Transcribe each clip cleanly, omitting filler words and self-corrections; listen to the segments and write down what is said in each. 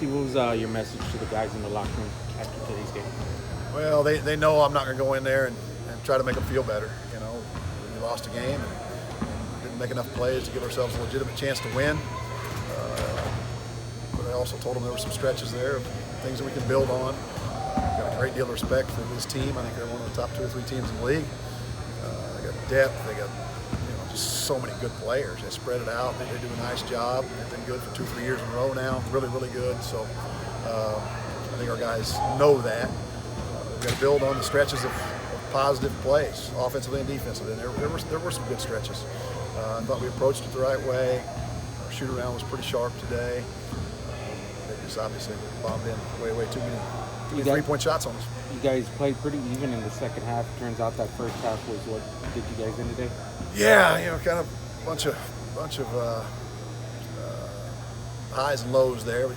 Steve, what was your message to the guys in the locker room after today's game? Well, they know I'm not going to go in there and try to make them feel better. You know, we lost a game and didn't make enough plays to give ourselves a legitimate chance to win. But I also told them there were some stretches there of things that we can build on. Got a great deal of respect for this team. I think they're one of the top 2 or 3 teams in the league. They got depth. They got just so many good players. They spread it out. They do a nice job. They've been good for 2 or 3 years in a row now. Really, really good. So I think our guys know that. We've got to build on the stretches of positive plays, offensively and defensively. And there were some good stretches. I thought we approached it the right way. Our shoot around was pretty sharp today. They just obviously bombed in way too many 3-point shots on us. You guys played pretty even in the second half. Turns out that first half was what did you guys in today? Yeah, kind of bunch of highs and lows there.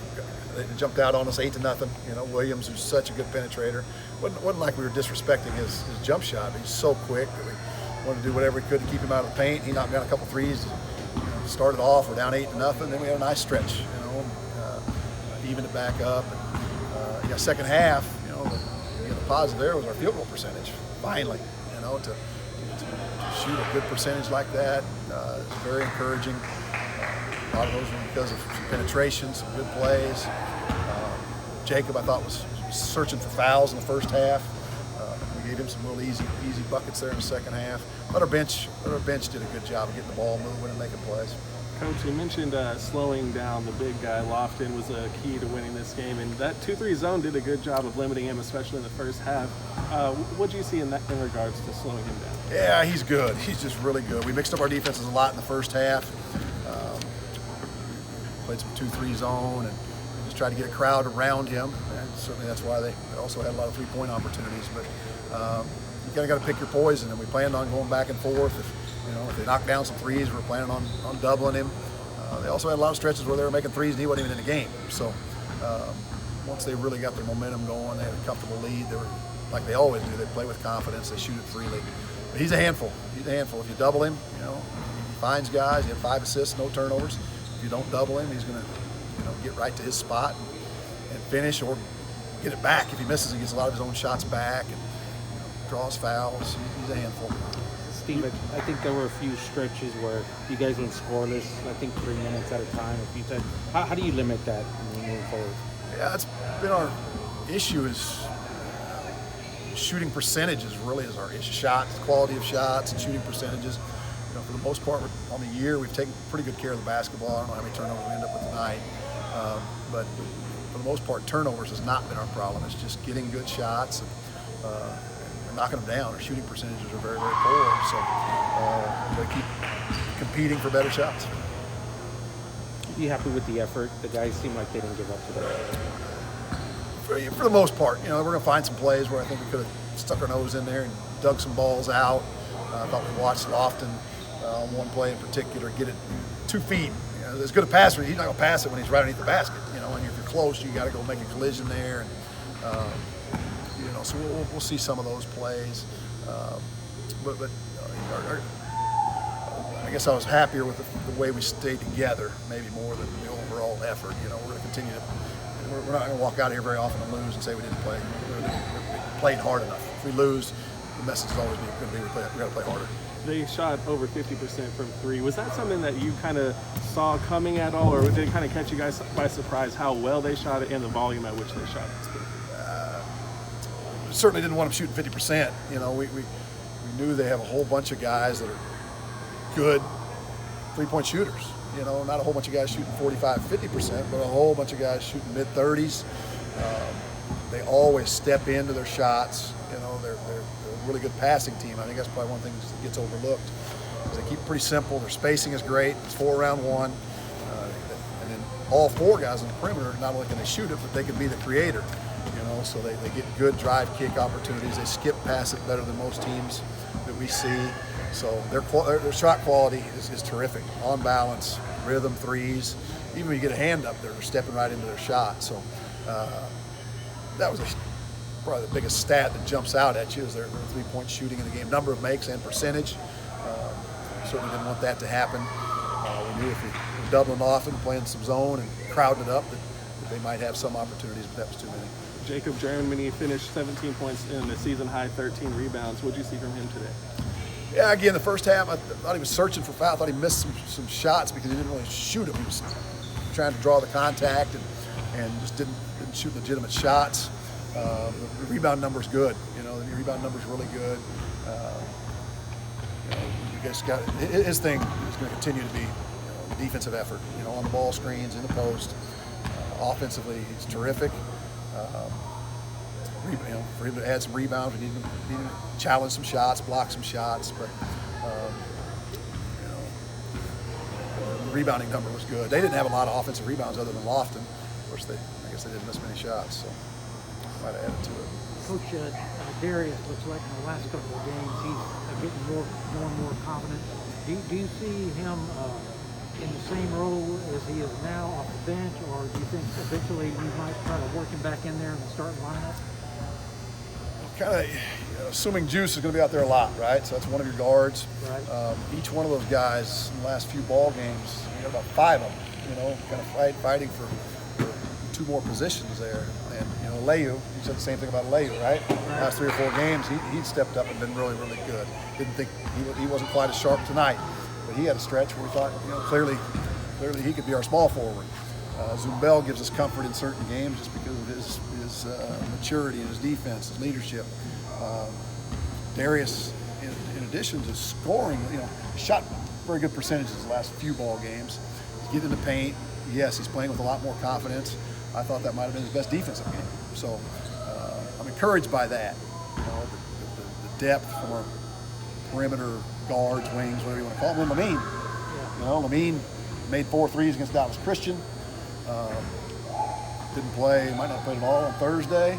They jumped out on us 8-0. Williams, who's such a good penetrator, wasn't like we were disrespecting his jump shot. He's so quick that we wanted to do whatever we could to keep him out of the paint. He knocked down a couple threes. Started off, we're down 8-0. Then we had a nice stretch. Evened it back up. And, second half, the positive there was our field goal percentage. Finally, to shoot a good percentage like that is very encouraging. A lot of those were because of some penetration, some good plays. Jacob, I thought, was searching for fouls in the first half. We gave him some real easy buckets there in the second half. But our bench did a good job of getting the ball moving and making plays. Coach, you mentioned slowing down the big guy. Lofton was a key to winning this game, and that 2-3 zone did a good job of limiting him, especially in the first half. What do you see in regards to slowing him down? Yeah, he's good. He's just really good. We mixed up our defenses a lot in the first half. Played some 2-3 zone and just tried to get a crowd around him. And certainly that's why they also had a lot of 3-point opportunities. But you kind of got to pick your poison, and we planned on going back and forth. If they knocked down some threes, we were planning on doubling him. They also had a lot of stretches where they were making threes and he wasn't even in the game. So once they really got their momentum going, they had a comfortable lead. They were like they always do. They play with confidence. They shoot it freely. But he's a handful. He's a handful. If you double him, he finds guys. He had 5 assists, no turnovers. If you don't double him, he's going to get right to his spot and finish or get it back. If he misses, he gets a lot of his own shots back and draws fouls. He's a handful. Steve, I think there were a few stretches where you guys went scoreless, I think 3 minutes at a time. How do you limit that moving forward? Yeah, it's been our issue is shooting percentages really is our issue. Shots, quality of shots and shooting percentages. For the most part, on the year, we've taken pretty good care of the basketball. I don't know how many turnovers we end up with tonight. But for the most part, turnovers has not been our problem. It's just getting good shots and knocking them down. Our shooting percentages are very, very poor, so we're going to keep competing for better shots. Are you happy with the effort? The guys seem like they didn't give up today. For the most part, we're going to find some plays where I think we could have stuck our nose in there and dug some balls out. I thought we watched Lofton on one play in particular get it 2 feet. As good a passer, he's not going to pass it when he's right underneath the basket. And if you're close, you got to go make a collision there. And so we'll see some of those plays. But I guess I was happier with the way we stayed together, maybe more than the overall effort. We're going to continue to. We're not going to walk out here very often and lose and say we didn't play. We played hard enough. If we lose, the message is always going to be we got to play harder. They shot over 50% from 3. Was that something that you kind of saw coming at all, or did it kind of catch you guys by surprise how well they shot it and the volume at which they shot it? Certainly didn't want them shooting 50%. We knew they have a whole bunch of guys that are good 3-point shooters. Not a whole bunch of guys shooting 45, 50%, but a whole bunch of guys shooting mid-30s. They always step into their shots. They're a really good passing team. I think that's probably one thing that gets overlooked. They keep it pretty simple. Their spacing is great. It's 4 around 1. And then all 4 guys on the perimeter, not only can they shoot it, but they can be the creator. So they get good drive kick opportunities. They skip past it better than most teams that we see. So their shot quality is terrific. On balance, rhythm, threes. Even when you get a hand up, they're stepping right into their shot. So that was probably the biggest stat that jumps out at you is their 3-point shooting in the game. Number of makes and percentage. Certainly didn't want that to happen. We knew if we were doubling off and playing some zone and crowding it up, that they might have some opportunities, but that was too many. Jacob Germany finished 17 points in the season high, 13 rebounds. What did you see from him today? Yeah, again, the first half, I thought he was searching for foul. I thought he missed some shots because he didn't really shoot them. He was trying to draw the contact and just didn't shoot legitimate shots. The rebound number's good. The rebound number's really good. You guys got his thing is going to continue to be defensive effort. On the ball screens, in the post. Offensively, he's terrific. For him to add some rebounds, we need to challenge some shots, block some shots, but the rebounding number was good. They didn't have a lot of offensive rebounds other than Lofton. Of course, I guess they didn't miss many shots, so might have added to it. Coach, Darius looks like in the last couple of games he's getting more and more confident. Do you see him in the same role as he is now off the bench, or do you think eventually you might try to work him back in there in the starting lineup? Kind of assuming Juice is going to be out there a lot, right? So that's one of your guards. Right. Each one of those guys in the last few ball games, you got about 5 of them, kind of fighting for 2 more positions there. And, Leyu, you said the same thing about Leyu, right? Last 3 or 4 games, he stepped up and been really, really good. Didn't think he wasn't quite as sharp tonight, but he had a stretch where we thought, clearly he could be our small forward. Zumbel gives us comfort in certain games just because of his maturity and his defense, his leadership. Darius, in addition to scoring, shot very good percentages the last few ball games. He's getting in the paint. Yes, he's playing with a lot more confidence. I thought that might have been his best defensive game. So I'm encouraged by that. The depth from our perimeter guards, wings, whatever you want to call them. And Lamine, Lamine made 4 threes against Dallas Christian. Didn't play, might not have played at all on Thursday,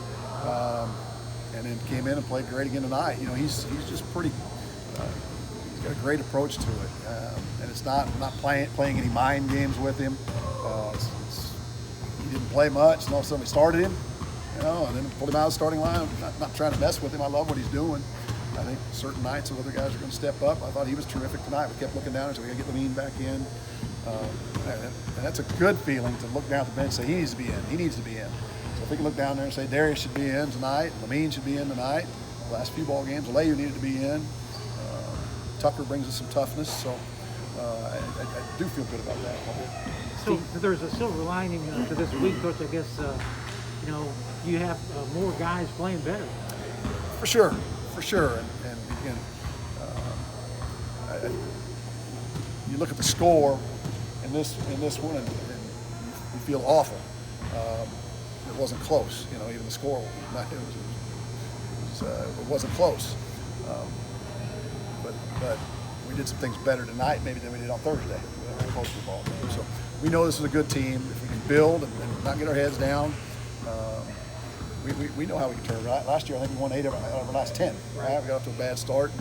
and then came in and played great again tonight. He's just pretty. He's got a great approach to it, and it's not playing any mind games with him. He didn't play much, and all of a sudden we started him, and then pulled him out of the starting line. Not trying to mess with him. I love what he's doing. I think certain nights other guys are going to step up. I thought he was terrific tonight. We kept looking down and said we got to get Lamine back in. And that's a good feeling to look down at the bench and say he needs to be in. He needs to be in. So if we can look down there and say Darius should be in tonight, Lamine should be in tonight. The last few ball games, Leyu needed to be in. Tucker brings us some toughness, so I do feel good about that. So there's a silver lining to this week, Coach. I guess you have more guys playing better. For sure. And again, you look at the score in this one, and you feel awful. It wasn't close, even the score. It wasn't close. But we did some things better tonight, maybe than we did on Thursday. We had a closer ball game. So we know this is a good team. If we can build and not get our heads down, we know how we can turn. Right? Last year, I think we won 8 out of our last 10. Right? We got off to a bad start,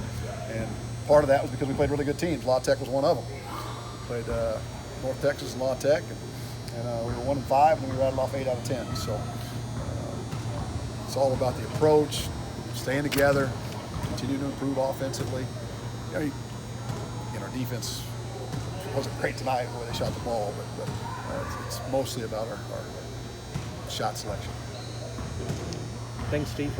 and part of that was because we played really good teams. La Tech was one of them. We played North Texas and La Tech, and we were 1-5, and we rattled off 8 out of 10. So it's all about the approach, staying together, continue to improve offensively. Our defense wasn't great tonight where they shot the ball, but it's mostly about our shot selection. Thanks, Steve.